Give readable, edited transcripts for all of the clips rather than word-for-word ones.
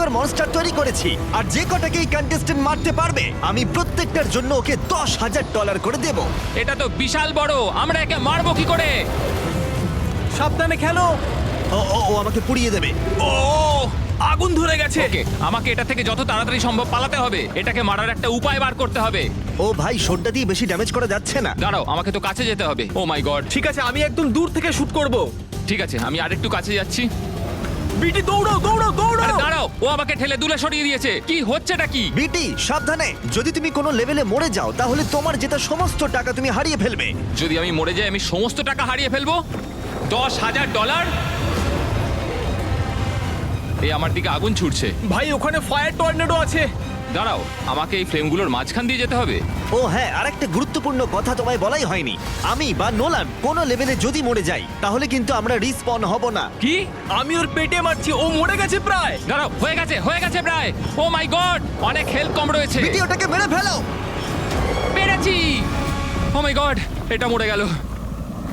ভয়ঙ্কর মনস্টার তৈরি করেছি, আর যে কটাকে এই কন্টেস্টেন্ট মারতে পারবে আমি প্রত্যেকটার জন্য ওকে $10,000 করে দেব। এটা তো বিশাল বড়, আমরা একে মারবো কি করে? সাবধানে খেলো। ও ও ও আমাকে পুড়িয়ে দেবে। ও আগুন ধরে গেছে। ওকে, আমাকে এটা থেকে যত তাড়াতাড়ি সম্ভব পালাতে হবে। এটাকে মারার একটা উপায় বার করতে হবে। ও ভাই, শটটা দিয়ে বেশি ড্যামেজ করা যাচ্ছে না। দাঁড়াও, আমাকে তো কাছে যেতে হবে। ও মাই গড। ঠিক আছে, আমি একদম দূর থেকে শুট করব। ঠিক আছে, আমি আরেকটু কাছে যাচ্ছি। বিটি দৌড়াও দৌড়াও আরে দৌড়াও। দাঁড়াও, ও আমাকে ঠেলে দূরে সরিয়ে দিয়েছে। কি হচ্ছেটা কি? বিটি সাবধানে, যদি তুমি কোনো লেভেলে মরে যাও তাহলে তোমার যেটা সমস্ত টাকা তুমি হারিয়ে ফেলবে। যদি আমি মরে যাই আমি সমস্ত টাকা হারিয়ে ফেলবো? $10,000? এই আমার দিকে আগুন ছুটছে। ভাই ওখানে ফায়ার টর্নেডো আছে। দাঁড়াও, আমাকে এই ফ্লেমগুলোর মাঝখান দিয়ে যেতে হবে। ও হ্যাঁ, আরেকটা গুরুত্বপূর্ণ কথা তোমায় বলাই হয়নি। আমি বা নোলান কোনো লেভেলে যদি মরে যাই তাহলে কিন্তু আমরা রিস্পন হব না। কি? আমি ওর পেটে মারছি, ও মরে গেছে প্রায়। দাঁড়াও, হয়ে গেছে প্রায়। ও মাই গড, অনেক হেলথ কম রয়েছে। বিটি ওটাকে মেরে ফেলো। পেরেছি। ও মাই গড, এটা মরে গেল।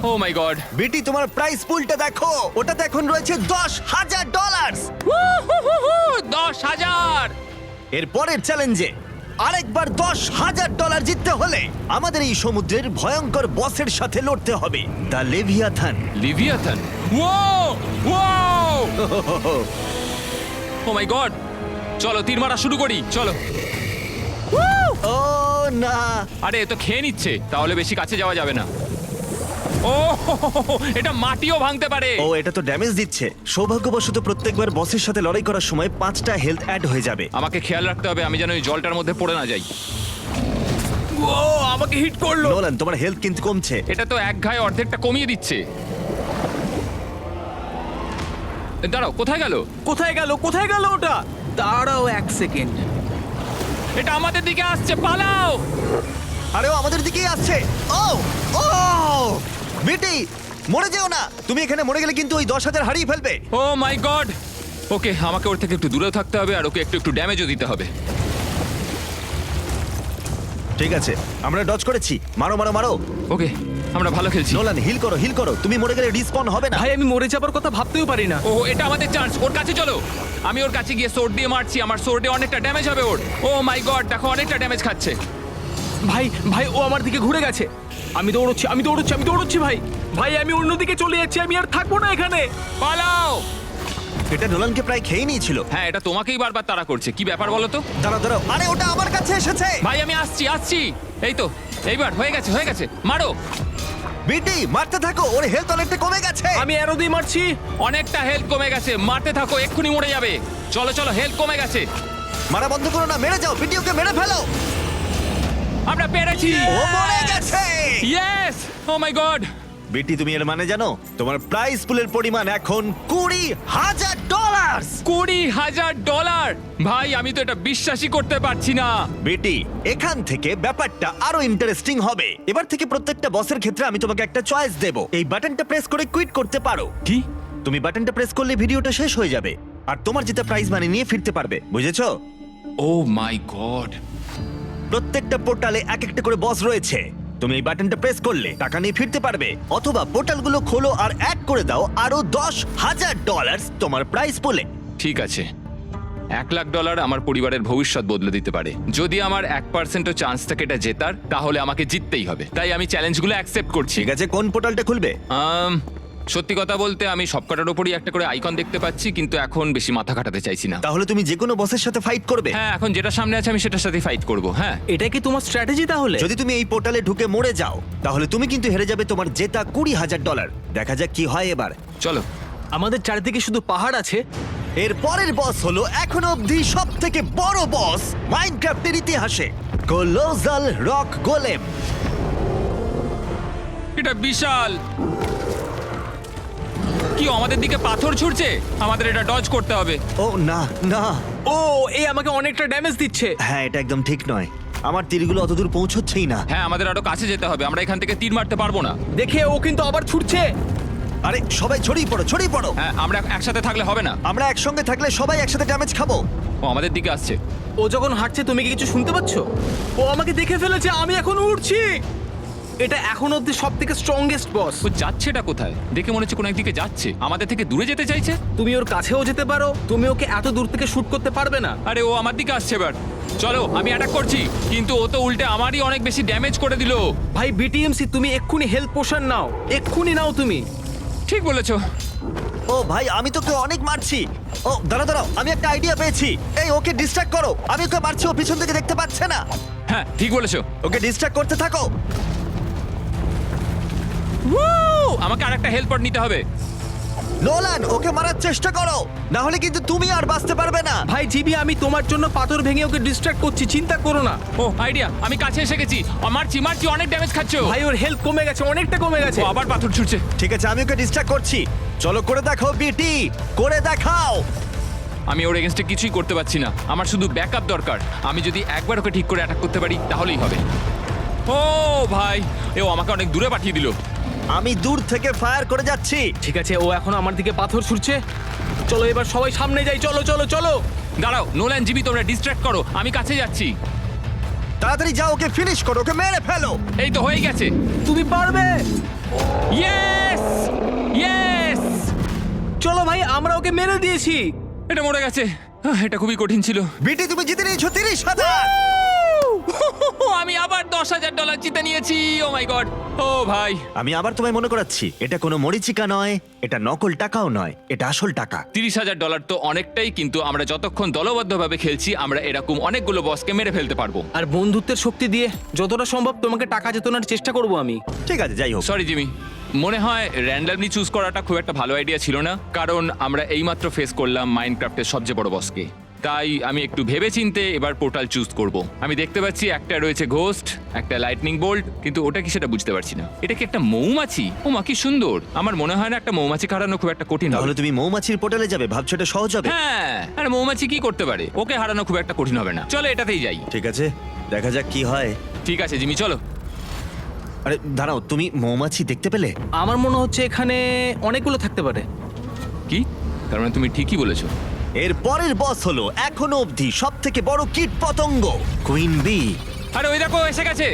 ও মাই গড। বিটি তোমার প্রাইস পুলটা দেখো, ওটাতে এখন রয়েছে $10,000। 10,000। এর পরের চ্যালেঞ্জে আরেকবার $10,000 জিততে হলে আমাদের এই সমুদ্রের ভয়ঙ্কর বসের সাথে লড়তে হবে, the Leviathan. Leviathan. Oh my God, চলো তীর মারা শুরু করি, চলো। ও না, আরে এ তো খেয়ে নিচ্ছে, তাহলে বেশি কাছে যাওয়া যাবে না। ও এটা মাটিও ভাঙতে পারে। ও এটা তো ড্যামেজ দিচ্ছে। সৌভাগ্যবশত প্রত্যেকবার বসের সাথে লড়াই করার সময় 5টা হেলথ অ্যাড হয়ে যাবে। আমাকে খেয়াল রাখতে হবে আমি যেন ওই জলটার মধ্যে পড়ে না যাই। ও আমাকে হিট করলো। নোলান তোমার হেলথ কিন্তু কমছে। এটা তো এক ঘায়ে অর্ধেকটা কমিয়ে দিচ্ছে। দাঁড়াও, কোথায় গেল? কোথায় গেল কোথায় গেল ওটা? দাঁড়াও এক সেকেন্ড। এটা আমাদের দিকে আসছে, পালাও। আরে ও আমাদের দিকেই আসছে। ও ও বিটি মরে যেও না, তুমি এখানে মরে গেলে কিন্তু ওই 10,000 হারিয়ে ফেলবে। ও মাই গড। ওকে, আমাকে ওর থেকে একটু দূরে থাকতে হবে আর ওকে একটু ড্যামেজও দিতে হবে। ঠিক আছে, আমরা ডজ করেছি। মারো মারো মারো। ওকে, আমরা ভালো খেলছি। নোলান হিল করো, তুমি মরে গেলে রিস্পন হবে না। ভাই আমি মরে যাবার কথা ভাবতেও পারি না। ও এটা আমাদের চান্স, ওর কাছে চলো। আমি ওর কাছে গিয়ে সোর্ড দিয়ে মারছি, আমার সোর্ডে অনেকটা ড্যামেজ হবে ওর। ও মাই গড, দেখো অনেকটা ড্যামেজ খাচ্ছে। ভাই ভাই ও আমার দিকে ঘুরে গেছে। আমি দৌড়চ্ছি ভাই। ভাই আমি অন্যদিকে চলে যাচ্ছি, আমি আর থাকবো না এখানে। পালাও। এটা নোলানকে প্রায় খেয়ে নিয়েছিল। হ্যাঁ, এটা তোমাকেই বারবার তাড়া করছে, কি ব্যাপার বলো তো? দাঁড়াও, আরে ওটা আমার কাছে এসেছে। ভাই আমি আসছি। এই তো, এইবার হয়ে গেছে, মারো। বিটি মারতে থাকো, ওর হেলথ অনেকটা কমে গেছে। আমি অ্যারো দিয়ে মারছি। অনেকটা হেলথ কমে গেছে, মারতে থাকো, এক্ষুনি মরে যাবে। চলো, হেলথ কমে গেছে। মারা বন্ধ করো না, মেরে যাও, বিটি ওকে মেরে ফেলো। আমরা পেরেছি। ও মরে গেছে। Yes, oh my god. বিটি তুমি এর মানে জানো? তোমার প্রাইস পুলের পরিমাণ এখন $20,000। $20,000। ভাই আমি তো এটা বিশ্বাসই করতে পারছি না। বেটি এখান থেকে ব্যাপারটা আরো ইন্টারেস্টিং হবে। এবার থেকে প্রত্যেকটা বসের ক্ষেত্রে আমি তোমাকে একটা চয়েস দেব। এই বাটনটা প্রেস করে কুইট করতে পারো। কি? তুমি বাটনটা প্রেস করলে ভিডিওটা শেষ হয়ে যাবে আর তোমার যেটা প্রাইজ মানি নিয়ে ফিরতে পারবে, বুঝেছো? ও মাই গড। প্রত্যেকটা পোর্টালে এক একটা করে বস রয়েছে। তুমি এই বাটনটা প্রেস করলে টাকা নিয়ে ফিরতে পারবে, অথবা পোর্টালগুলো খোলো আর অ্যাড করে দাও আরো $10,000 তোমার প্রাইস পুলে। ঠিক আছে, $1,00,000 আমার পরিবারের ভবিষ্যৎ বদলে দিতে পারে। যদি আমার 1%ও চান্স থাকে এটা জেতার, তাহলে আমাকে জিততেই হবে। তাই আমি চ্যালেঞ্জগুলো অ্যাকসেপ্ট করছি। ঠিক আছে, কোন পোর্টালটা খুলবে? সত্যি কথা বলতে আমি সবকটার উপরই একটা করে আইকন দেখতে পাচ্ছি, কিন্তু এখন বেশি মাথা খাটাতে চাইছি না। তাহলে তুমি যে কোনো বসের সাথে ফাইট করবে? হ্যাঁ, এখন যেটা সামনে আছে আমি সেটার সাথে ফাইট করব। হ্যাঁ। এটা কি তোমার স্ট্র্যাটেজি তাহলে? যদি তুমি এই পোর্টালে ঢুকে মরে যাও তাহলে তুমি কিন্তু হেরে যাবে তোমার জেতা $20,000। দেখা যাক কি হয় এবার। চলো। আমাদের চারিদিকে শুধু পাহাড় আছে। এর পরের বস হলো এখনো অবধি সব থেকে বড় বস মাইনক্রাফটের ইতিহাসে, কোলোসাল রক গোলেম। এটা বিশাল। কি আমাদের দিকে পাথর ছুড়ছে? আমাদের এটা ডজ করতে হবে। ও না না, ও এই আমাকে অনেকটা ড্যামেজ দিচ্ছে। হ্যাঁ এটা একদম ঠিক নয়, আমার তীরগুলো অতদূর পৌঁছচ্ছেই না। হ্যাঁ, আমাদের আরো কাছে যেতে হবে, আমরা এখান থেকে তীর মারতে পারবো না। দেখে ও কিন্তু আবার ছুটছে। আরে সবাই ছড়িয়ে পড়ো। হ্যাঁ, আমরা একসাথে থাকলে হবে না। আমরা একসঙ্গে থাকলে সবাই একসাথে ড্যামেজ খাবো। ও আমাদের দিকে আসছে। ও যখন হাঁটছে তুমি কি কিছু শুনতে পাচ্ছ? ও আমাকে দেখে ফেলেছে, আমি এখন উড়ছি। এটা এখন অব্দি সব থেকে স্ট্রংগেস্ট বস। ও যাচ্ছেটা কোথায়? দেখে মনে হচ্ছে কোনো একদিকে যাচ্ছে, আমাদের থেকে দূরে যেতে চাইছে। তুমি ওর কাছেও যেতে পারো, তুমি ওকে এত দূর থেকে শুট করতে পারবে না। আরে ও আমার দিকে আসছে এবার। চলো আমি অ্যাটাক করছি, কিন্তু ও তো উল্টে আমারই অনেক বেশি ড্যামেজ করে দিল। ভাই বিটিএমসি, তুমি এক্ষুনি হেলথ পোশন নাও, এক্ষুনি নাও তুমি। ঠিক বলেছো। ও ভাই, আমি তোকে অনেক মারছি। ও দাঁড়াও দাঁড়াও, আমি একটা আইডিয়া পেয়েছি। এই ওকে ডিস্ট্রাক্ট করো, আমি ওকে মারছি, ও পিছন থেকে দেখতে পাচ্ছে না। হ্যাঁ ঠিক বলেছো। ওকে ডিস্ট্রাক্ট করতে থাকো। আমাকে আরেকটা হেল্প পট নিতে হবে। নোলান, ওকে মারার চেষ্টা করো, না হলে কিন্তু তুমি আর বাঁচতে পারবে না। ভাই জিবি, আমি তোমার জন্য পাথর ভেঙে ওকে ডিস্ট্রাক্ট করছি, চিন্তা করো না। ও আইডিয়া, আমি কাছে এসে গেছি। মারছি মারছি, অনেক ড্যামেজ খাচ্ছ। ভাই ওর হেলথ কমে গেছে, অনেকটা কমে গেছে। ও আবার পাথর ছুটছে। ঠিক আছে, আমি ওকে ডিস্ট্রাক্ট করছি। চলো করে দেখাও বিটি, করে দেখাও। আমি ওর এগেনস্টে কিছুই করতে পারছি না, আমার শুধু ব্যাকআপ দরকার। আমি যদি একবার ওকে ঠিক করে অ্যাটাক করতে পারি তাহলেই হবে। ও ভাই, এও আমাকে অনেক দূরে পাঠিয়ে দিল। আমি দূর থেকে ফায়ার করে যাচ্ছি। ঠিক আছে, ও এখন আমার দিকে পাথর ছুটছে। চলো এবার সবাই সামনে যাই, চলো চলো চলো। দাঁড়াও নোল্যান, জিবি তোমরা ডিস্ট্র্যাক্ট করো, আমি কাছে যাচ্ছি। তাড়াতাড়ি যাও, ওকে ফিনিশ করো, ওকে মেরে ফেলো। এই তো হয়ে গেছে। তুমি পারবে। Yes yes. চলো ভাই, আমরা ওকে মেরে দিয়েছি। এটা মরে গেছে। এটা খুবই কঠিন ছিল। বিটি তুমি জিতে নিয়েছো 30,000। আমি আবার $10,000 জিতে নিয়েছি। ও মাই গড। ও ভাই, আমি আবার তোমায় মনে করাচ্ছি, এটা কোনো মরিচিকা নয়, এটা নকল টাকাও নয়, এটা আসল টাকা। $30,000 তো অনেকটাই, কিন্তু আমরা যতক্ষণ দলবদ্ধভাবে খেলছি আমরা এরকম অনেকগুলো বসকে মেরে ফেলতে পারবো। আর বন্ধুত্বের শক্তি দিয়ে যতটা সম্ভব তোমাকে টাকা জেতানোর চেষ্টা করব আমি। ঠিক আছে, যাই হোক। সরি জিমি, মনে হয় র্যান্ডমলি চুজ করাটা খুব একটা ভালো আইডিয়া ছিল না, কারণ আমরা এইমাত্র ফেস করলাম মাইনক্রাফটের সবচেয়ে বড় বসকে। তাই আমি একটু ভেবেচিন্তে এবার পোর্টাল চুজ করব। আমি দেখতে পাচ্ছি একটা রয়েছে ঘোস্ট, একটা লাইটনিং বোল্ট, কিন্তু ওটা কি সেটা বুঝতে পারছি না। এটা কি একটা মৌমাছি? ও মা কি সুন্দর। আমার মনে হয় না একটা মৌমাছি হারানো খুব একটা কঠিন হবে। তাহলে তুমি মৌমাছির পোর্টালে যাবে, ভাবছো এটা সহজ হবে? হ্যাঁ, আর মৌমাছি কি করতে পারে? ওকে হারানো খুব একটা কঠিন হবে না। চলো এটাতেই যাই। ঠিক আছে, দেখা যাক কি হয়। ঠিক আছে জিমি, চলো। আরে দাঁড়াও, তুমি মৌমাছি দেখতে পেলে? আমার মনে হচ্ছে এখানে অনেকগুলো থাকতে পারে। কি? তার মানে তুমি ঠিকই বলেছো। এর পরের বস হলো এখনো অবধি সব থেকে বড় কীট পতঙ্গ, কুইন বি। আরে ওই দেখো এসে গেছে।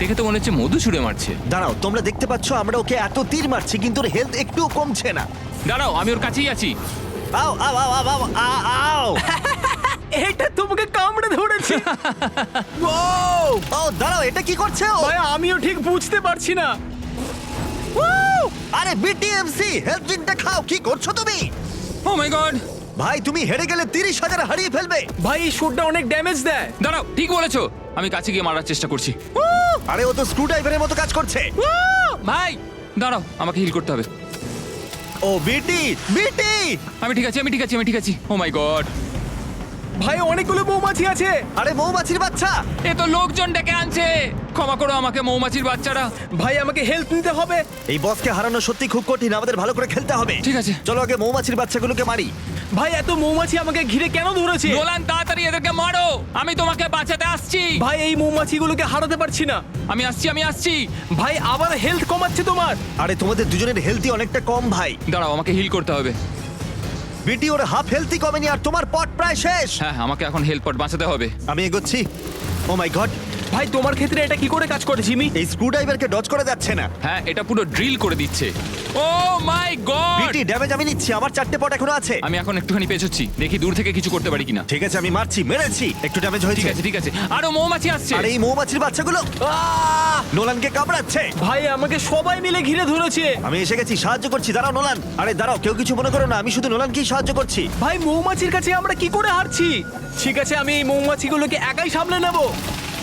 দেখে তো মনে হচ্ছে মধু ছুঁড়ে মারছে। দাঁড়াও, তোমরা দেখতে পাচ্ছ আমরা ওকে এত তীর মারছি কিন্তু ওর হেলথ একটুও কমছে না। দাঁড়াও, আমি ওর কাছেই আছি। আও আও আও আও আও আও। এটা তোমাকে কামড়ে ধরেছে। ও দাঁড়াও, এটা কি করছে ও? ভাই আমিও ঠিক বুঝতে পারছি না। আরে বিটিএমসি, হেলথ ড্রিঙ্কটা খাও। কি করছো তুমি? ও মাই গড। ভাই তুমি হেরে গেলে 30,000 হারিয়ে ফেলবে। ভাই এই শুটটা অনেক ড্যামেজ দেয়। দাঁড়াও, ঠিক বলেছো। আমি কাছে গিয়ে মারার চেষ্টা করছি। আরে ও তো স্ক্রু ড্রাইভারের মতো কাজ করছে। ভাই দাঁড়াও, আমাকে হিল করতে হবে। ও বিটি, বিটি। আমি ঠিক আছি, আমি ঠিক আছি, আমি ঠিক আছি। ও মাই গড। ভাই অনেকগুলো মৌমাছি আছে। আরে মৌমাছির বাচ্চা। এ তো লোকজন ডেকে আনছে। ক্ষমা করো আমাকে মৌমাছির বাচ্চারা। ভাই আমাকে হেল্প নিতে হবে। এই বসকে হারানো সত্যি খুব কঠিন, আমাদের ভালো করে খেলতে হবে। ঠিক আছে। চলো আগে মৌমাছির বাচ্চাগুলোকে মারি। ভাই এত মৌমাছি আমাকে ঘিরে কেন ধরেছে? নোলান তাড়াতাড়ি এদেরকে মারো, আমি তোমাকে বাঁচাতে আসছি। ভাই এই মৌমাছিগুলোকে হারাতে পারছি না। আমি আসছি, আমি আসছি। ভাই আবার হেলথ কমাচ্ছে তোমার। আরে তোমাদের দুজনের হেলথই অনেকটা কম ভাই। দাঁড়াও, আমাকে হিল করতে হবে। বিটি ওর হাফ হেলথই কমেনি আর তোমার পট প্রায় শেষ। হ্যাঁ, আমাকে এখন হেল্প পট বাঁচাতে হবে। আমি এগোচ্ছি। ও মাই গড, ভাই তোমার ক্ষেত্রে এটা কি করে কাজ করে জিমি? এই স্ক্রু ড্রাইভারকে ডজ করা যাচ্ছে না। হ্যাঁ, এটা পুরো ড্রিল করে দিচ্ছে। ও মাই গড। বিটি ড্যামেজ আমি নিচ্ছি, আমার 4টে পট এখনো আছে। আমি এখন একটুখানি পেছোচ্ছি, দেখি দূর থেকে কিছু করতে পারি কিনা। ঠিক আছে, আমি মারছি, মেরেছি, একটু ড্যামেজ ঠিক হয়েছে। আছে ঠিক আছে। আরো মৌমাছি আসছে। আর এই মৌমাছির বাচ্চাগুলো নোলানকে কামড়াচ্ছে। ভাই আমাকে সবাই মিলে ঘিরে ধরেছে। আমি এসে গেছি, সাহায্য করছি। দাঁড়াও নোলান। আরে দাঁড়াও, কেউ কিছু মনে করো না, আমি শুধু নোলানকেই সাহায্য করছি। ভাই মৌমাছির কাছে আমরা কি করে হারছি? ঠিক আছে, আমি এই মৌমাছিগুলোকে একাই সামলে নেব।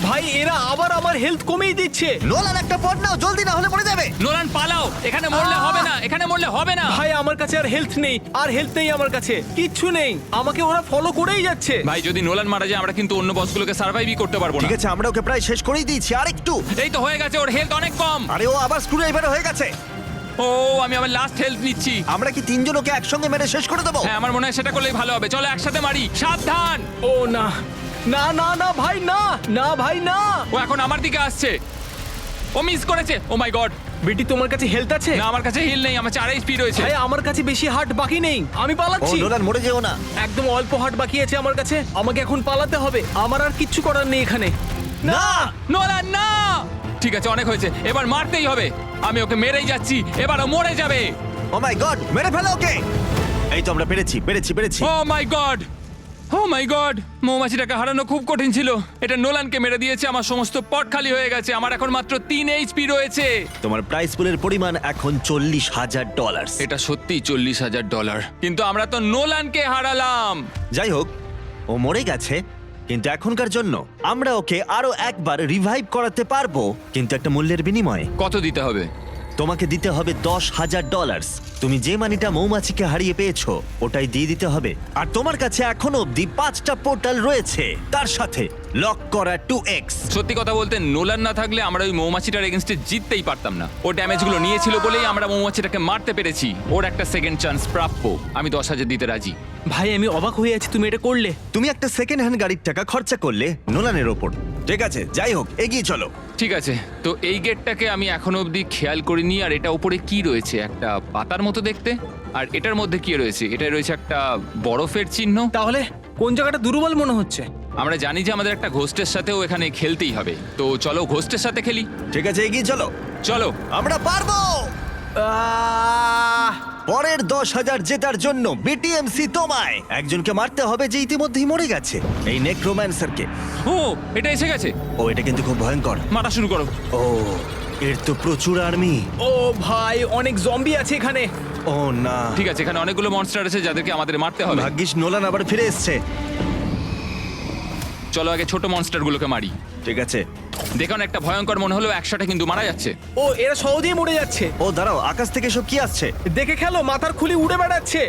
ভাই এরা আবার আমার হেলথ কমিয়ে দিচ্ছে। নোলান একটা পট নাও, জলদি, না হলে মরে যাবে। নোলান পালাও, এখানে মরলে হবে না, এখানে মরলে হবে না। ভাই আমার কাছে আর হেলথ নেই, আর হেলথ নেই আমার কাছে, কিচ্ছু নেই। আমাকে ওরা ফলো করেই যাচ্ছে। ভাই যদি নোলান মারা যায় আমরা কিন্তু অন্য বসগুলোকে সার্ভাইভই করতে পারবো না। ঠিক আছে, আমরা ওকে প্রায় শেষ করেই দিয়েছি, আর একটু। এই তো হয়ে গেছে, ওর হেলথ অনেক কম। আরে ও আবার স্ক্রু ড্রাইভার হয়ে গেছে। ও আমি আমার লাস্ট হেলথ নিচ্ছি। আমরা কি তিনজন ওকে একসঙ্গে মেরে শেষ করে দেবো? হ্যাঁ, আমার মনে হয় সেটা করলেই ভালো হবে। চলো একসাথে মারি। সাবধান। ও না না না না ভাই, না না ভাই না। ও এখন আমার দিকে আসছে। ও মিস করেছে। ও মাই গড। বেটি তোমার কাছে হেলথ আছে? না, আমার কাছে হিল নেই, আমার 4 এইচপি রয়েছে। ভাই আমার কাছে বেশি হার্ট বাকি নেই, আমি ও পালাচ্ছি। নোলান, মরে যেও না। একদম অল্প হার্ট বাকি আছে আমার কাছে, আমাকে এখন পালাতে হবে। আমার আর কিচ্ছু করার নেই এখানে। না, নোলান না। ঠিক আছে, অনেক হয়েছে, এবার মারতেই হবে। আমি ওকে মেরেই যাচ্ছি, এবারও মরে যাবে। ও মাই গড, মেরে ফেলো ওকে। এই তো আমরা পেরেছি। ও my god, O my god, মৌমাছিটাকে হারানো খুব কঠিন ছিল। এটা নোলানকে মেরে দিয়েছে, আমার সমস্ত পট খালি হয়ে গেছে। আমার এখন মাত্র 3 এইচপি রয়েছে। তোমার প্রাইস পুলের পরিমাণ এখন $40,000। এটা সত্যিই $40,000, কিন্তু আমরা তো নোলানকে হারালাম। যাই হোক, ও মরে গেছে, কিন্তু এখনকার জন্য আমরা ওকে আরো একবার রিভাইভ করাতে পারবো, কিন্তু একটা মূল্যের বিনিময়ে। কত দিতে হবে? তোমাকে দিতে হবে $10,000। তুমি যে মানিটা মৌমাছিকে হারিয়ে পেয়েছো ওটাই দিয়ে দিতে হবে। আর তোমার কাছে এখনো অব্দি 5টা পোর্টাল রয়েছে, তার সাথে লক করা 2x। সত্যি কথা বলতে নোলান না থাকলে আমরা ওই মৌমাছিটার এগেনস্টে জিততেই পারতাম না। ও ড্যামেজগুলো নিয়েছিল বলেই আমরা মৌমাছিটাকে মারতে পেরেছি। ওর একটা সেকেন্ড চান্স প্রাপ্য। আমি 10,000 দিতে রাজি। ভাই আমি অবাক হয়ে আছি তুমি এটা করলে। তুমি একটা সেকেন্ড হ্যান্ড গাড়ির টাকা খরচা করলে নোলানের ওপর। ঠিক আছে, যাই হোক, এগিয়ে চলো। ঠিক আছে, তো এই গেটটাকে আমি এখনো অবধি খেয়াল করিনি। আর এটা উপরে কি রয়েছে? একটা পাতার মতো দেখতে। আর এটার মধ্যে কি রয়েছে? এটা রয়েছে একটা বরফের চিহ্ন। তাহলে কোন জায়গাটা দুর্বল মনে হচ্ছে? আমরা জানি যে আমাদের একটা ঘোস্টের সাথেও এখানে খেলতেই হবে, তো চলো ঘোস্টের সাথে খেলি। ঠিক আছে, এগিয়ে চলো। চলো। আমরা পারবো। পরের 10,000 জেতার জন্য বিটিএমসি তোমায় একজনকে মারতে হবে যে ইতিমধ্যেই মরে গেছে, এই নেক্রোম্যান্সারকে। ও, এটা এসে গেছে। ও, এটা কিন্তু খুব ভয়ঙ্কর। মারা শুরু করো। ও, এর তো প্রচুর আর্মি। ও ভাই, অনেক জম্বি আছে এখানে। ও না, ঠিক আছে, এখানে অনেকগুলো মনস্টার আছে যাদেরকে আমাদের মারতে হবে। ভাগ্যিস নোলান আবার ফিরে এসছে। চলো আগে ছোট মনস্টারগুলোকে মারি। ঠিক আছে। দেখুন, একটা ভয়ঙ্কর মনে হলো একসাথে কিন্তু মারা যাচ্ছে। ও, এরা সহজেই মরে যাচ্ছে। ও দাঁড়াও, আকাশ থেকে সব কি আসছে? দেখে খেলো, মাথার খুলি উড়ে বেড়াচ্ছে।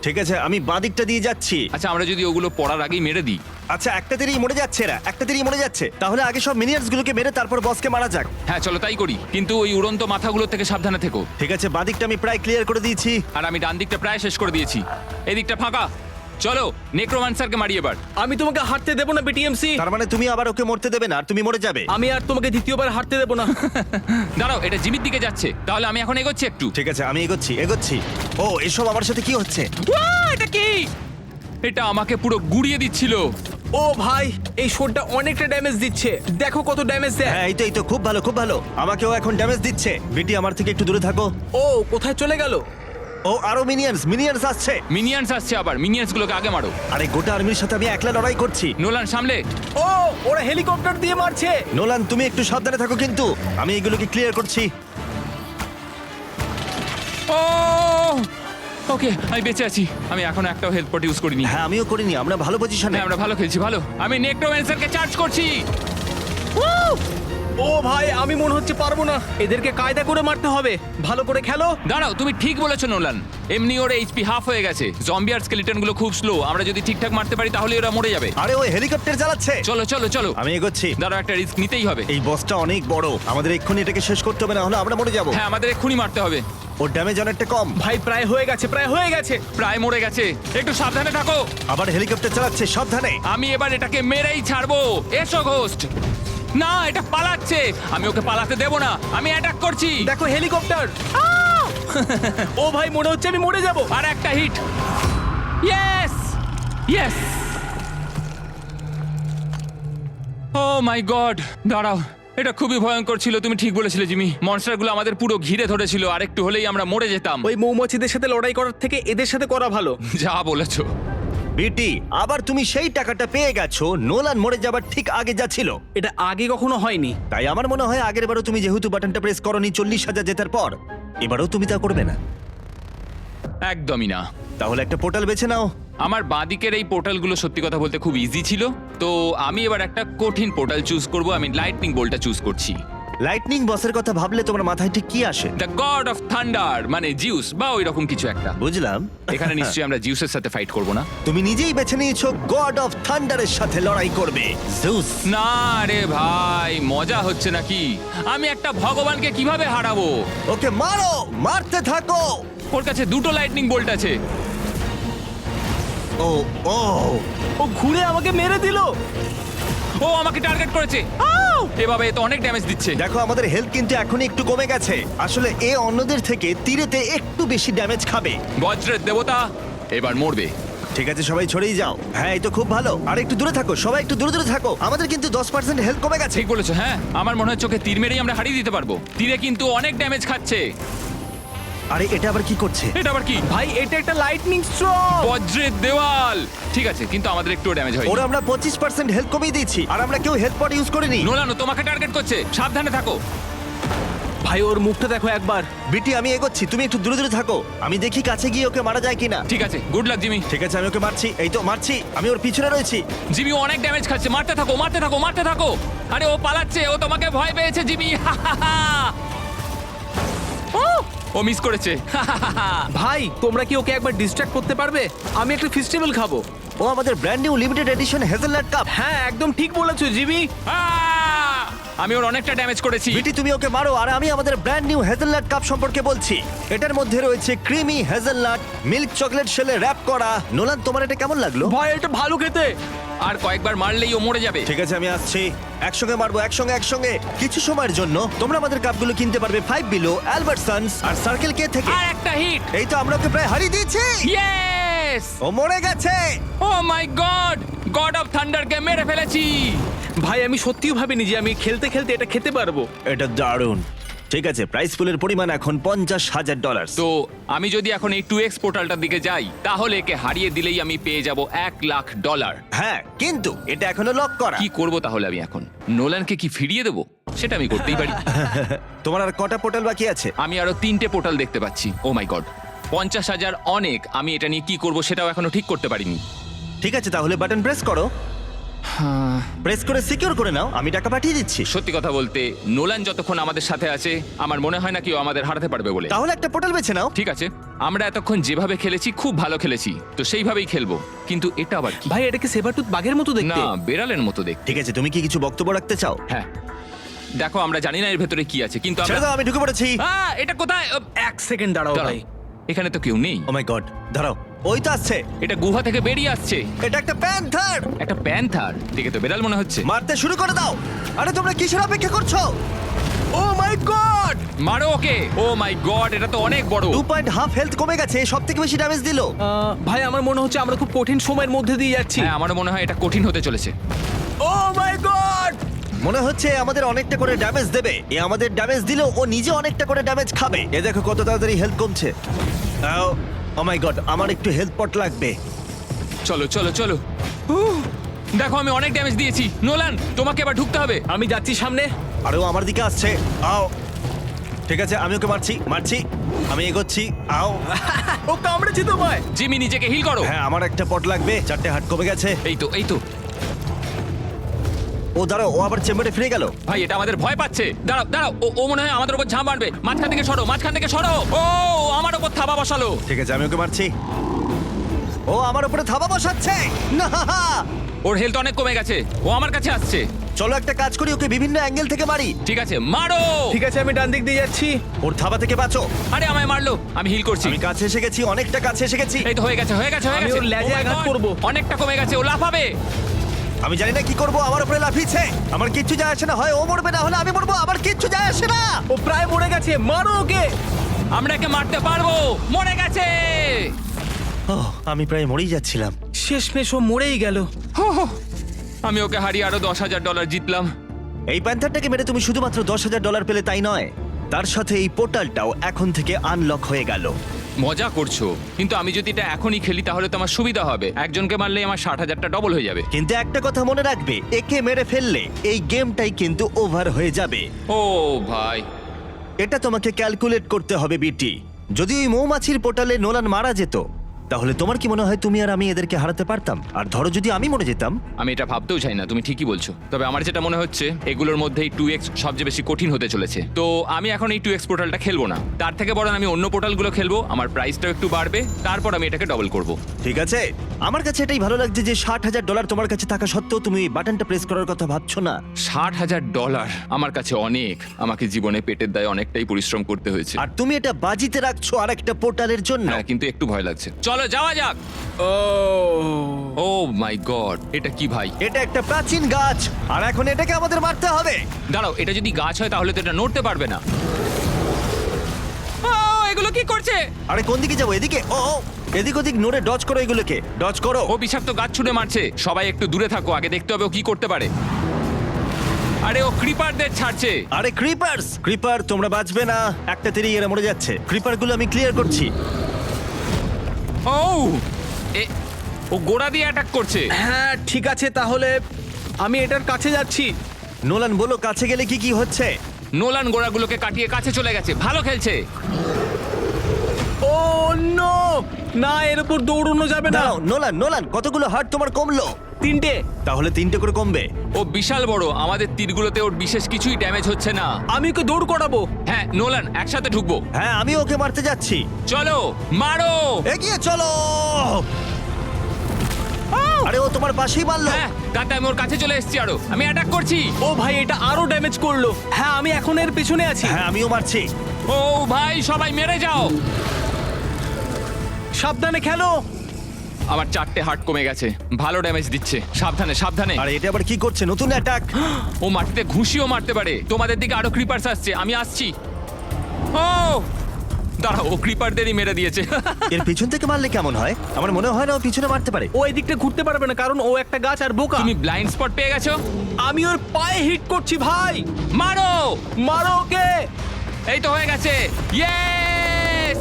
ঠিক আছে, আমি বাদিকটা দিয়ে যাচ্ছি। আচ্ছা, আমরা যদি ওগুলো পড়ার আগেই মেরে দিই। আচ্ছা, একটা তেরেই মরে যাচ্ছে এরা, একটা তেরেই মরে যাচ্ছে। তাহলে আগে সব মিনিয়ন্স গুলোকে মেরে তারপর বসকে মারা যাক। হ্যাঁ চলো তাই করি, কিন্তু ওই উড়ন্ত মাথাগুলো থেকে সাবধানে থেকো। ঠিক আছে, বাদিকটা আমি প্রায় ক্লিয়ার করে দিয়েছি। আর আমি ডান দিকটা প্রায় শেষ করে দিয়েছি, এই দিকটা ফাঁকা। চলো নেক্রোম্যান্সারকে মারি এবার। আমি তোমাকে হারতে দেবো না বিটিএমসি। তার মানে তুমি আবার ওকে মরতে দেবে না, আর তুমি মরে যাবে। আমি আর তোমাকে দ্বিতীয়বার হারতে দেবো না। দাঁড়াও, এটা জিমির দিকে যাচ্ছে, তাহলে আমি এখন এগোচ্ছি একটু। ঠিক আছে, আমি এগোচ্ছি। ও, এসব আমার সাথে কি হচ্ছে? এটা কি? এটা আমাকে পুরো গুড়িয়ে দিচ্ছিল। ও ভাই, এই শটটা অনেকটা ড্যামেজ দিচ্ছে। দেখো কত ড্যামেজ দেয়। হ্যাঁ, এই তো খুব ভালো, খুব ভালো। আমাকেও এখন ড্যামেজ দিচ্ছে। বিটি, আমার থেকে একটু দূরে থাকো। ও, কোথায় চলে গেল? ও, আরো মিনিয়ন্স আসছে। মিনিয়ন্স আসছে আবার, মিনিয়ন্সগুলোকে আগে মারো। আরে, গোটা আর্মির সাথে আমি একলা লড়াই করছি। নোলান সামলে। ও, ওরা হেলিকপ্টার দিয়ে মারছে। নোলান, তুমি একটু সাবধানে থাকো, কিন্তু আমি এগুলোকে ক্লিয়ার করছি। ও ওকে, আমি বেঁচে আছি। আমি এখনো একটাও হেলথ পট ইউজ করিনি। হ্যাঁ, আমিও করিনি। আমরা ভালো পজিশনে। হ্যাঁ, আমরা ভালো খেলছি, ভালো। আমি নেক্রোম্যান্সারকে চার্জ করছি। ও ভাই, আমি মনে হচ্ছে পারবো না। এদেরকে কায়দা করে মারতে হবে। ভালো করে খেলো। দাঁড়াও, তুমি ঠিক বলেছো নোলান। এমনি ওর এইচপি হাফ হয়ে গেছে। জম্বি আর স্কেলিটন গুলো খুব স্লো। আমরা যদি ঠিকঠাক মারতে পারি তাহলে ওরা মরে যাবে। আরে, ওই হেলিকপ্টার চালাচ্ছে। চলো চলো চলো, আমি এগোচ্ছি। দাঁড়াও, একটা রিস্ক নিতেই হবে। এই বসটা অনেক বড়, আমাদের এক্ষুনি এটাকে শেষ করতে হবে, না হলে আমরা মরে যাবো। হ্যাঁ, আমাদের এক্ষুনি মারতে হবে। ওর ড্যামেজ অনেকটা কম। ভাই, প্রায় হয়ে গেছে, প্রায় হয়ে গেছে। প্রায় মরে গেছে, একটু সাবধানে থাকো। আবার হেলিকপ্টার চালাচ্ছে, সাবধানে। আমি এবার এটাকে মেরেই ছাড়বো। এসো ঘোস্ট। না, এটা পালাচ্ছে। আমি ওকে পালাতে দেব না, আমি অ্যাটাক করছি। দেখো হেলিকপ্টার। ও ভাই, মনে হচ্ছে আমি মরে যাব। আর একটা hit. Yes yes. Oh my God, দাঁড়াও, এটা খুবই ভয়ঙ্কর ছিল। তুমি ঠিক বলেছিলে জিমি, মনস্টারগুলো আমাদের পুরো ঘিরে ধরেছিল। আর একটু হলেই আমরা মরে যেতাম। ওই মৌমাছিদের সাথে লড়াই করার থেকে এদের সাথে করা ভালো। যা বলেছো। বিটি, আবার তুমি সেই টাকাটা পেয়ে গেছো নোলান মরে যাবার ঠিক আগে যা ছিল। এটা আগে কখনো হয়নি। তাই আমার মনে হয় আগের বারও তুমি যেহেতু বাটনটা প্রেস করনি 40,000 জেতার পর, এবারও তুমি তা করবে না। একদমই না। তাহলে একটা পোর্টাল বেছে নাও। আমার বাঁদিকের এই পোর্টালগুলো সত্যি কথা বলতে খুব ইজি ছিল, তো আমি এবার একটা কঠিন পোর্টাল চুজ করব। আমি লাইটনিং বোল্টটা চুজ করছি। লাইটনিং বসের কথা ভাবলে তোমার মাথায় ঠিক কি আসে? দ্য গড অফ থান্ডার, মানে জিউস বা ওই রকম কিছু একটা। বুঝলাম। এখানে নিশ্চয়ই আমরা জিউসের সাথে ফাইট করব না? তুমি নিজেই বেছে নিয়েছো গড অফ থান্ডারের সাথে লড়াই করবে, জেউস। না রে ভাই, মজা হচ্ছে নাকি? আমি একটা ভগবানকে কিভাবে হারাবো? ওকে মারো, মারতে থাকো। ওর কাছে দুটো লাইটনিং বোল্ট আছে। ও ও ও ঘুরে আমাকে মেরে দিল। ও আমাকে টার্গেট করেছে। এভাবে এ তো অনেক ড্যামেজ দিচ্ছে। দেখো, আমাদের হেলথ কিন্তু এখন একটু কমে গেছে। আসলে এ অন্যদের থেকে তীরেতে একটু বেশি ড্যামেজ খাবে। বজ্রের দেবতা এবার মরবে। ঠিক আছে, সবাই ছড়িয়ে যাও। হ্যাঁ, এই তো খুব ভালো। আর একটু দূরে থাকো, সবাই একটু দূরে দূরে থাকো। আমাদের কিন্তু 10% হেলথ কমে গেছে। ঠিক বলেছো। হ্যাঁ, আমার মনে হয় চোখে তীর মেরেই আমরা হারিয়ে দিতে পারবো। তীরে কিন্তু অনেক ড্যামেজ খাচ্ছে। আরে এটা আবার কি করছে? এটা আবার কি? ভাই এটা একটা লাইটনিং স্ট্রোক। বজ্রের দেওয়াল। ঠিক আছে, কিন্তু আমাদের একটু ড্যামেজ হয়নি। ওরা আমরা 25% হেলথ কমিয়ে দিয়েছি, আর আমরা কেউ হেলথ পট ইউজ করিনি। নোলানো তোমাকে টার্গেট করছে, সাবধানে থাকো। ভাই ওর মুখটা দেখো একবার। বিটি, আমি এগোচ্ছি, তুমি একটু দূরে দূরে থাকো। আমি দেখি কাছে গিয়ে ওকে মারা যায় কিনা। ঠিক আছে, গুড লাক জিমি। ঠিক আছে, আমি ওকে মারছি। এই তো মারছি, আমি ওর পিছনে রয়েছি। জিমি অনেক ড্যামেজ খাচ্ছে, মারতে থাকো মারতে থাকো মারতে থাকো। আরে ও পালাচ্ছে, ও তোমাকে ভয় পেয়েছে জিমি। ও মিস করেছে। ভাই তোমরা কি ওকে একবার ডিস্ট্রাক্ট করতে পারবে? আমি একটা ফেস্টিভ্যাল খাবো। ও আমাদের brand new limited edition hazelnut cup. হ্যাঁ একদম ঠিক বলেছো জিমি। আমি ওর অনেকটা ড্যামেজ করেছি। বিটি, তুমি ওকে মারো, আর আমি আমাদের ব্র্যান্ড নিউ হেজেলনাট কাপ সম্পর্কে বলছি। এটার মধ্যে রয়েছে ক্রিমি হেজেলনাট মিল্ক চকলেট শেলে র‍্যাপ করা। নোলান, তোমার এটা কেমন লাগলো? ভাই এটা ভালো খেতে। আর কয়েকবার মারলেই ও মরে যাবে। ঠিক আছে, আমি আসছি। একসঙ্গে মারবো, একসঙ্গে। কিছু সময়ের জন্য তোমরা আমাদের কাপগুলো কিনতে পারবে 5 বিলো, অ্যালবার্টসন্স আর সার্কেল কে থেকে। আর একটা হিট। এই তো আমরা ওকে প্রায় হারিয়ে দিয়েছি। ইয়েস! ও মরে গেছে। ও মাই গড, গড অফ থান্ডারকে মেরে ফেলেছি। ভাই আমি সত্যিও ভাবিনি যে আমি খেলতে খেলতে এটা খেতে পারবো। এটা দারুণ। ঠিক আছে, প্রাইস পুলের পরিমাণ এখন $50,000। তো আমি যদি এখন এই 2x পোর্টালটার দিকে যাই, তাহলে একে হারিয়ে দিলেই আমি পেয়ে যাব $1,00,000। হ্যাঁ, কিন্তু এটা এখনো লক করা। কি করব তাহলে আমি এখন? নোলানকে কি ফিরিয়ে দেবো? সেটা আমি করতেই পারি। তোমার আর কটা পোর্টাল বাকি আছে? আমি আরো 3টে পোর্টাল দেখতে পাচ্ছি। ও মাই গড, 50,000 অনেক। আমি এটা নিয়ে কি করব সেটাও এখনো ঠিক করতে পারিনি। ঠিক আছে, তাহলে বাটন প্রেস করো। প্রেস করে সিকিউর করে নাও, আমি টাকা পাঠিয়ে দিচ্ছি। সত্যি কথা বলতে, নোলান যতক্ষণ আমাদের সাথে আছে, আমার মনে হয় না কেউ আমাদের হারাতে পারবে বলে। তাহলে একটা পোর্টাল বেছে নাও। ঠিক আছে, আমরা এতক্ষণ যেভাবে খেলেছি খুব ভালো খেলেছি, তো সেইভাবেই খেলবো। কিন্তু এটা আবার কি? ভাই এটাকে সেবারটুথ বাঘের মতো না, দেখতে। বেড়ালের মতো দেখতে। ঠিক আছে, তুমি কি কিছু বক্তব্য রাখতে চাও? হ্যাঁ, দেখো আমরা জানি না এর ভেতরে কি আছে, কিন্তু ছেড়ে দাও, আমি ঢুকে পড়েছি। এটা কোথায়? এক সেকেন্ড দাঁড়াও দাঁড়াও, ভাই। এখানে তো কেউ নেই। ও মাই গড, দাঁড়াও, ওই তো আসছে। এটা গুহা থেকে বেরিয়ে আসছে। এটা একটা প্যান্থার। একটা প্যান্থার, দেখে তো বেড়াল মনে হচ্ছে। মারতে শুরু করে দাও। আরে তোমরা কিসের অপেক্ষা করছো? ও মাই গড! মারো ওকে। ও মাই গড, এটা তো অনেক বড়। 2.5 হেলথ কমে গেছে, সব থেকে বেশি ড্যামেজ দিল। ভাই আমার মনে হচ্ছে আমরা খুব কঠিন সময়ের মধ্যে দিয়ে যাচ্ছি। হ্যাঁ, আমারও মনে হয় এটা কঠিন হতে চলেছে। ও মাই গড! মনে হচ্ছে আমাদের অনেকটা করে ড্যামেজ দেবে। এ আমাদের ড্যামেজ দিলেও ও নিজে অনেকটা করে ড্যামেজ খাবে। এ দেখো কত তাড়াতাড়ি হেলথ কমছে। ও মাই গড, আমার একটু হেলথ পট লাগবে। চলো চলো চলো। দেখো আমি অনেক ড্যামেজ দিয়েছি। নোলান, তোমাকে এবার ঢুকতে হবে। আমি যাচ্ছি সামনে। আরে ও আমার দিকে আসছে। আও। ঠিক আছে, আমি ওকে মারছি। আমি এগোচ্ছি। আও। ও কামড়েছে তোমায়। জিমি, নিজেকে হিল করো। হ্যাঁ, আমার একটা পট লাগবে। 4টে হার্ট কমে গেছে। এই তো এই তো। ও দাঁড়াও, ও আবার চেম্বারে ফিরে গেল। ভাই এটা আমাদের ভয় পাচ্ছে। দাঁড়াও দাঁড়াও, ও মনে হয় আমাদের উপর ঝাঁপ মারবে। মাঝখান থেকে সরো। ও আমার উপর থাবা বসালো। ঠিক আছে, আমি ওকে মারছি। ও আমার উপরে থাবা বসাচ্ছে। না, ওর হেলথ অনেক কমে গেছে, ও আমার কাছে আসছে। চলো একটা কাজ করি, ওকে বিভিন্ন অ্যাঙ্গেল থেকে মারি। ঠিক আছে, মারো। ঠিক আছে আমি ডান দিক দিয়ে যাচ্ছি। ওর থাবা থেকে বাঁচো। আরে আমায় মারলো, আমি হিল করছি। আমি কাছে এসে গেছি, অনেকটা কাছে এসে গেছি। এই তো হয়ে গেছে। আমি ওর লেজে Oh my আঘাত God, করবো। অনেকটা কমে গেছে, ও লাফাবে। আমি জানি না কি করব, আমার উপরে লাফিয়েছে। আমার কিচ্ছু যায় আসে না, হয় ও মরবে না হলে আমি মরবো। আমার কিচ্ছু যায় আসে না। ও প্রায় মরে গেছে, মারো ওকে। আমরা একে মারতে পারবো। মরে গেছে। আমি প্রায় মরেই যাচ্ছিলাম। শেষমেশ ও মরেই গেল। আমি ওকে হারিয়ে আরো $10,000 জিতলাম। এই প্যান্থারটাকে মেরে তুমি শুধুমাত্র $10,000 পেলে তাই নয়, তার সাথে এই পোর্টালটাও এখন থেকে আনলক হয়ে গেল। মজা করছো, কিন্তু আমি যদি এটা এখনই খেলি তাহলে তো আমার সুবিধা হবে। একজনকে মারলেই আমার 60,000টা ডবল হয়ে যাবে। কিন্তু একটা কথা মনে রাখবে, একে মেরে ফেললে এই গেমটাই কিন্তু ওভার হয়ে যাবে। ও ভাই, এটা তোমাকে ক্যালকুলেট করতে হবে বিটি। যদি ওই মৌমাছির পোর্টালে নোলান মারা যেত, তাহলে তোমার কি মনে হয় তুমি আর আমি এদেরকে হারাতে পারতাম? আর ধরো যদি আমি মরে যেতাম? আমি এটা ভাবতেও চাই না, তুমি ঠিকই বলছো। তবে আমার যেটা মনে হচ্ছে, এগুলোর মধ্যেই 2x সবচেয়ে বেশি কঠিন হতে চলেছে। তো আমি এখন এই 2x পোর্টালটা খেলবো না, তার থেকে বরং আমি অন্য পোর্টালগুলো খেলবো। আমার প্রাইসটাও একটু বাড়বে, তারপর আমি এটাকে ডবল করব। ঠিক আছে, আমার কাছে এটাই ভালো লাগছে যে $60,000 তোমার কাছে থাকা সত্ত্বেও তুমি এই বাটনটা প্রেস করার কথা ভাবছো না। $60,000 আমার কাছে অনেক। আমাকে জীবনে পেটের দায়ে অনেকটাই পরিশ্রম করতে হয়েছে। আর তুমি এটা বাজিতে রাখছো আর একটা পোর্টালের জন্য। হ্যাঁ, কিন্তু একটু ভয় লাগছে। চলো যাওয়া যাক। ও মাই গড, এটা কি ভাই? এটা একটা প্রাচীন গাছ, আর এখন এটাকে আমাদের মারতে হবে। দাঁড়াও, এটা যদি গাছ হয় তাহলে তো এটা নড়তে পারবে না। এগুলো কি করছে? আরে কোন দিকে যাবো? এদিকে? ও ও, এদিক ওদিক নড়ে ডজ করো এগুলোকে, ডজ করো। ও বিষাক্ত গাছ ছুঁড়ে মারছে। সবাই একটু দূরে থাকো, আগে দেখতে হবে ও কি করতে পারে। আরে ও ক্রিপারদের ছাড়ছে। আরে ক্রিপার তোমরা বাঁচবে না, একটা তীরে এরা মরে যাচ্ছে। ক্রিপার গুলো আমি ক্লিয়ার করছি। ও ও গোড়া দিয়ে অ্যাটাক করছে। হ্যাঁ ঠিক আছে, তাহলে আমি এটার কাছে যাচ্ছি। নোলান বলো কাছে গেলে কি কি হচ্ছে? নোলান গোড়াগুলোকে কাটিয়ে কাছে চলে গেছে, ভালো খেলছে। ও নো, না এর উপর দৌড়ানো যাবে না। দাঁড়াও নোলান কতগুলো হার্ট তোমার কমলো? 3টে। তাহলে 3টে করে কমবে। ও বিশাল বড়, আমাদের তীরগুলোতে ওর বিশেষ কিছুই ড্যামেজ হচ্ছে না। আমি ওকে দৌড় করাবো। হ্যাঁ নোলান, একসাথে ঢুকবো। হ্যাঁ আমি ওকে মারতে যাচ্ছি। চলো মারো। এগিয়ে চলো। আরে ও তোমার পাশেই মারলো। হ্যাঁ তাতে আমি ওর কাছে চলে এসেছি, আরো আমি অ্যাটাক করছি। ও ভাই, এটা আরো ড্যামেজ করলো। হ্যাঁ আমি এখন এর পেছনে আছি। হ্যাঁ আমিও মারছি। ও ভাই সবাই মেরে যাও। সাবধানে খেলো। আমার 4টে হার্ট কমে গেছে, ভালো ড্যামেজ দিচ্ছে। সাবধানে সাবধানে। আরে এটা আবার কি করছে? নতুন অ্যাটাক। ও মাটিতে ঘুষিও মারতে পারে। তোমাদের দিকে আরো ক্রিপার্স আসছে, আমি আসছি। ও দাঁড়াও, ও ক্রিপারদেরই মেরে দিয়েছে। এর পিছন থেকে মারলে কেমন হয়? আমার মনে হয় না ও পিছনে মারতে পারে। ও এদিকটা ঘুরতে পারবে না, কারণ ও একটা গাছ আর বোকা। তুমি ব্লাইন্ড স্পট পেয়ে গেছো। আমি ওর পায়ে হিট করছি ভাই। মারো মারো ওকে। এই তো হয়ে গেছে। ইয়েস!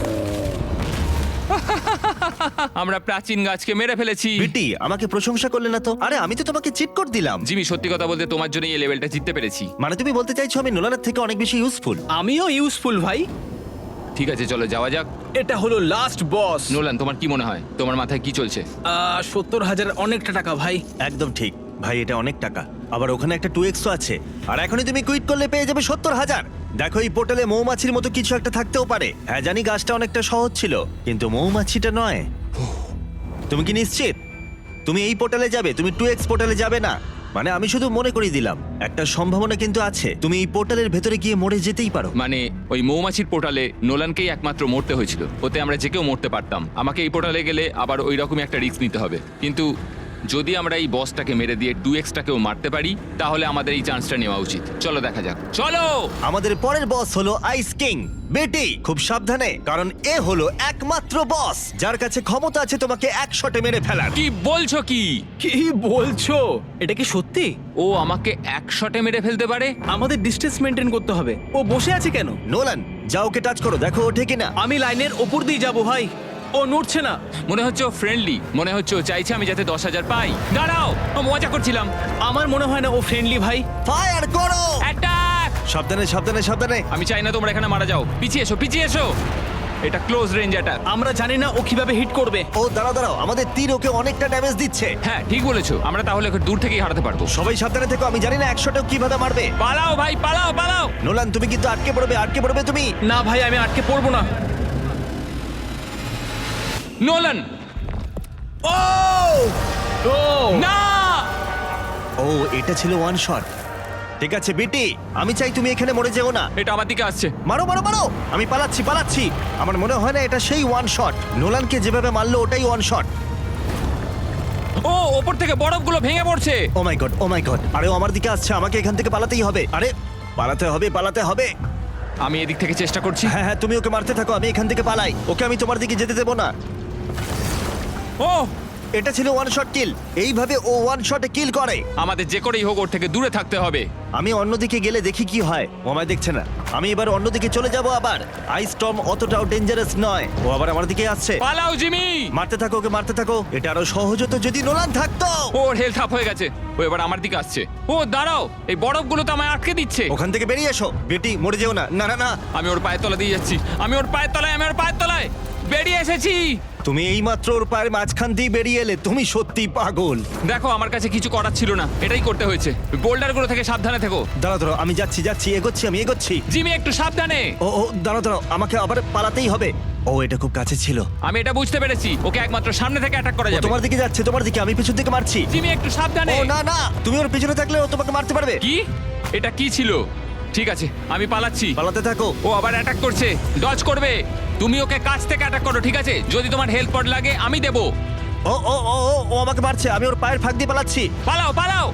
আমরা প্রাচীন গাছকে মেরে ফেলেছি। বিটি আমাকে প্রশংসা করলে না তো? আরে আমি তো তোমাকে চিট কোড দিলাম। জিমি সত্যি কথা বলতে তোমার জন্য এই লেভেলটা জিততে পেরেছি। মানে তুমি বলতে চাইছো আমি নোলানের থেকে অনেক বেশি ইউজফুল? আমিও ইউজফুল ভাই। ঠিক আছে চলো যাওয়া যাক। এটা হলো লাস্ট বস। নোলান তোমার কি মনে হয়, তোমার মাথায় কি চলছে? 70,000 অনেকটা টাকা ভাই। একদম ঠিক ভাই, এটা অনেক টাকা। আবার ওখানে একটা 2x আছে। আর এখনই তুমি কুইট করলে পেয়ে যাবে 70,000। দেখো এই পোর্টালে মৌমাছির মতো কিছু একটা থাকতেও পারে। হ্যাঁ জানি গাছটা অনেকটা সহজ ছিল, কিন্তু মৌমাছিটা নয়। তুমি কি নিশ্চিত তুমি এই পোর্টালে যাবে? তুমি 2x পোর্টালে যাবে না? মানে আমি শুধু মনে করিয়ে দিলাম, একটা সম্ভাবনা কিন্তু আছে তুমি এই পোর্টালের ভেতরে গিয়ে মরে যেতেই পারো। মানে ওই মৌমাছির পোর্টালে নোলানকেই একমাত্র মরতে হয়েছিল, ওতে আমরা যে কেউ মরতে পারতাম। আমাকে এই পোর্টালে গেলে আবার ওই রকমই একটা রিস্ক নিতে হবে। কিন্তু যদি আমরা এই বসটাকে মেরে দিয়ে 2xটাকেও মারতে পারি, তাহলে আমাদের এই চান্সটা নেওয়া উচিত। চলো দেখা যাক, চলো। আমাদের পরের বস হলো আইস কিং। বেটি খুব সাবধানে, কারণ এ হলো একমাত্র বস যার কাছে ক্ষমতা আছে তোমাকে এক শটে মেরে ফেলার। কি বলছো কি? কি বলছো? এটা কি সত্যি? ও আমাকে এক শটে মেরে ফেলতে পারে? আমাদের ডিস্টেন্স মেনটেন করতে হবে। ও বসে আছে কেন? নোলান যাও ওকে টাচ করো, দেখো ওঠে কিনা। আমি লাইনের ওপর দিয়ে যাবো ভাই। ও নড়ছে না। মনে হচ্ছে ও ফ্রেন্ডলি, মনে হচ্ছে ও চাইছে আমি যাতে 10,000 পাই। দাঁড়াও, ও মজা করছিলাম। আমার মনে হয় না ও ফ্রেন্ডলি ভাই। ফায়ার করো। অ্যাটাক! সাবধানে সাবধানে সাবধানে। আমি চাই না তোমরা এখানে মারা যাও। পিছিয়ে এসো, পিছিয়ে এসো। এটা ক্লোজ রেঞ্জ অ্যাটাক। আমরা জানি না ও কিভাবে হিট করবে। ও দাঁড়াও দাঁড়াও, আমাদের তীর ওকে অনেকটা ড্যামেজ দিচ্ছে। হ্যাঁ ঠিক বলেছো, আমরা তাহলে ওকে দূর থেকেই হারাতে পারবো। সবাই সাবধানে থেকো, আমি জানি না 100টাও কিভাবে মারবে। পালাও ভাই, পালাও পালাও। নোলান তুমি কিন্তু আটকে পড়বে তুমি। না ভাই, আমি আটকে পড়বো না। নোলান! ও ও না! ও এটা ছিল ওয়ান শট। ঠিক আছে বিটি, আমি চাই তুমি এখানে মরে যেও না। এটা আমার দিকে আসছে। মারো মারো মারো। আমি পালাচ্ছি। আমার মনে হয় না এটা সেই ওয়ান শট। নোলানকে যেভাবে মারলো ওটাই ওয়ান শট। ও ওপর থেকে বরফগুলো ভেঙে পড়ছে। ও মাই গড। আরে ও আমার দিকে আসছে, আমাকে এখান থেকে পালাতেই হবে। আরে পালাতে হবে। আমি এদিক থেকে চেষ্টা করছি। হ্যাঁ তুমি ওকে মারতে থাকো, আমি এখান থেকে পালাই। ওকে আমি তোমার দিকে যেতে দেবো না। ও এটা ছিল ওয়ান শট কিল। এইভাবে ও ওয়ান শটে কিল করে। আমাদের যে করেই হোক ওর থেকে দূরে থাকতে হবে। আমি অন্যদিকে গেলে দেখি কি হয়। ও আমায় দেখছে না, আমি এবার অন্যদিকে চলে যাব। আবার আইস স্টর্ম অতটাও ডেঞ্জারাস নয়। ও আবার আমার দিকে আসছে। পালাও জিমি! মারতে থাকো ওকে, মারতে থাকো। এটা আরো সহজ হতো যদি নোলান থাকতো। ওর হেলথ আপ হয়ে গেছে, ও এবার আমার দিকে আসছে। ও দাঁড়াও, এই বরফগুলো তো আমায় আটকে দিচ্ছে। ওখান থেকে বেরিয়ে এসো বেটি, মরে যেও না। না না না, আমি ওর পায়ের তলা দিয়ে যাচ্ছি। আমি ওর পায়ের তলায় বেরিয়ে এসেছি। তুমি এইমাত্র ওর পায়ের মাঝখান দিয়ে বেরিয়ে এলে। তুমি সত্যি পাগল। দেখো আমার কাছে কিছু করার ছিল না, এটাই করতে হয়েছে। বোল্ডারগুলো থেকে সাবধানে থেকো। দাঁড়াও আমি যাচ্ছি এগোচ্ছি। জিমি একটু সাবধানে। ও দাঁড়াও আমাকে আবার পালাতেই হবে। ও এটা খুব কাছে ছিল। আমি এটা বুঝতে পেরেছি, ওকে একমাত্র সামনে থেকে অ্যাটাক করা ও যাবে। তোমার দিকে যাচ্ছে, তোমার দিকে। আমি পিছন থেকে মারছি। জিমি একটু সাবধানে। ও না না, তুমি ওর পিছনে থাকলে ও তোমাকে মারতে পারবে। কি? এটা কি ছিল? ঠিক আছে আমি পালাচ্ছি। পালাতে থাকো। ও আবার অ্যাটাক করছে, ডজ করবে। তুমি ওকে কাছ থেকে অ্যাটাক করো, ঠিক আছে? যদি তোমার হেল্প পড লাগে আমি দেব। ও আমাকে মারছে, আমি ওর পায়ের ফাঁক দিয়ে পালাচ্ছি। পালাও।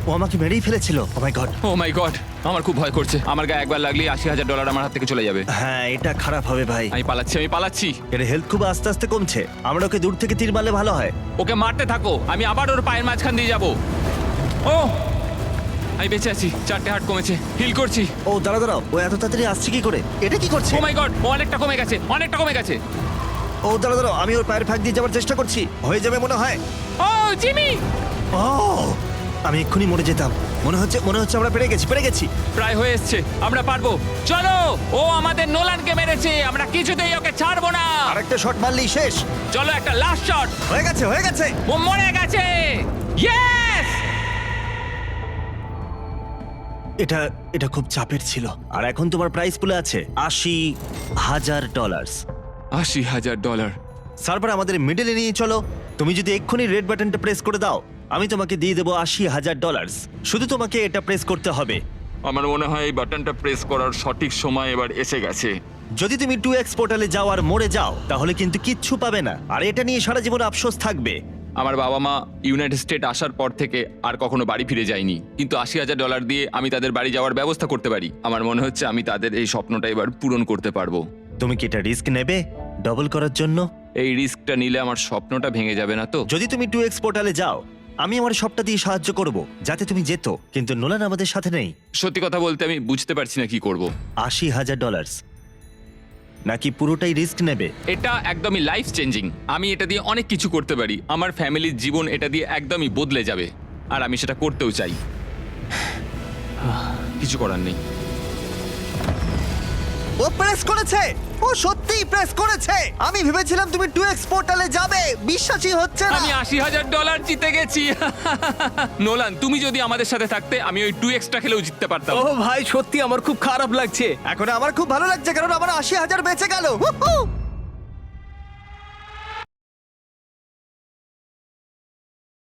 ও আমাকে মেরেই ফেলেছিল। ও my god. O my god, আমার খুব ভয় করছে, আমার গায়ে একবার লাগলেই $80,000 আমার হাত থেকে চলে যাবে। হ্যাঁ, এটা খারাপ হবে ভাই। আমি পালাচ্ছি। এর হেলথ খুব আস্তে আস্তে কমছে। আমরা ওকে দূর থেকে তীর মারলে ভালো হয়। ওকে মারতে থাকো, আমি আবার ওর পায়ের মাঝখান দিয়ে যাব। ও, আমি বেঁচে আছি, 4টে হার্ট কমেছে, হিল করছি। ও দাঁড়াও, ও এত তাড়াতাড়ি আসছে কি করে? এটা কি করছে? ও মাই গড, ও অনেকটা কমে গেছে। ও দাঁড়াও, আমি ওর পায়ের ফাঁক দিয়ে যাওয়ার চেষ্টা করছি। হয়ে যাবে মনে হয়। ও জিমি, ও, আমি এক্ষুনি মরে যেতাম। মনে হচ্ছে আমরা পেরে গেছি। প্রায় হয়ে এসছে, আমরা পারবো। চলো, ও আমাদের নোলানকে মেরেছে, আমরা কিছুতেই ওকে ছাড়বো না। আরেকটা শট মারলেই শেষ। চলো, একটা লাস্ট শট। হয়ে গেছে। ও মরে গেছে। ইয়েস! এটা খুব চাপের ছিল। আর এখন তোমার প্রাইস পুলে আছে $80,000। $80,000। সার্ভার আমাদের মিডলে নিয়ে চলো। তুমি যদি এক্ষুনি রেড বাটনটা প্রেস করে দাও, আমি তোমাকে দিয়ে দেবো $80,000। শুধু তোমাকে এটা প্রেস করতে হবে। আমার মনে হয় এই বাটনটা প্রেস করার সঠিক সময় এবার এসে গেছে। যদি তুমি 2x পোর্টালে যাও আর মরে যাও, তাহলে কিন্তু কিচ্ছু পাবে না, আর এটা নিয়ে সারা জীবন আফসোস থাকবে। আমার বাবা মা ইউনাইটেড স্টেট আসার পর থেকে আর কখনো বাড়ি ফিরে যায়নি, কিন্তু $80,000 দিয়ে আমি তাদের বাড়ি যাওয়ার ব্যবস্থা করতে পারি। আমার মনে হচ্ছে আমি তাদের এই স্বপ্নটা এবার পূরণ করতে পারবো। তুমি কি এটা রিস্ক নেবে ডবল করার জন্য? এই রিস্কটা নিলে আমার স্বপ্নটা ভেঙে যাবে না তো? যদি তুমি 2x পোর্টালে যাও, আমি আমার সবটা দিয়ে সাহায্য করব যাতে তুমি যেত, কিন্তু নোলান আমাদের সাথে নেই। সত্যি কথা বলতে আমি বুঝতে পারছি না কি করব। $80,000 নাকি পুরোটাই রিস্ক নেবে? এটা একদমই লাইফ চেঞ্জিং। আমি এটা দিয়ে অনেক কিছু করতে পারি, আমার ফ্যামিলির জীবন এটা দিয়ে একদমই বদলে যাবে, আর আমি সেটা করতেও চাই। কিছু করার নেই। ও প্রেস করেছে, ও সত্যিই প্রেস করেছে। আমি ভেবেছিলাম তুমি 2x পোর্টালে যাবে, বিশ্বাসই হচ্ছে না। আমি $80,000 জিতে গেছি। নোলান, তুমি যদি আমাদের সাথে থাকতে আমি ওই 2xটা খেলেও জিততে পারতাম। ও ভাই, সত্যি আমার খুব খারাপ লাগছে। এখন আমার খুব ভালো লাগছে, কারণ আমার 80,000 বেঁচে গেল।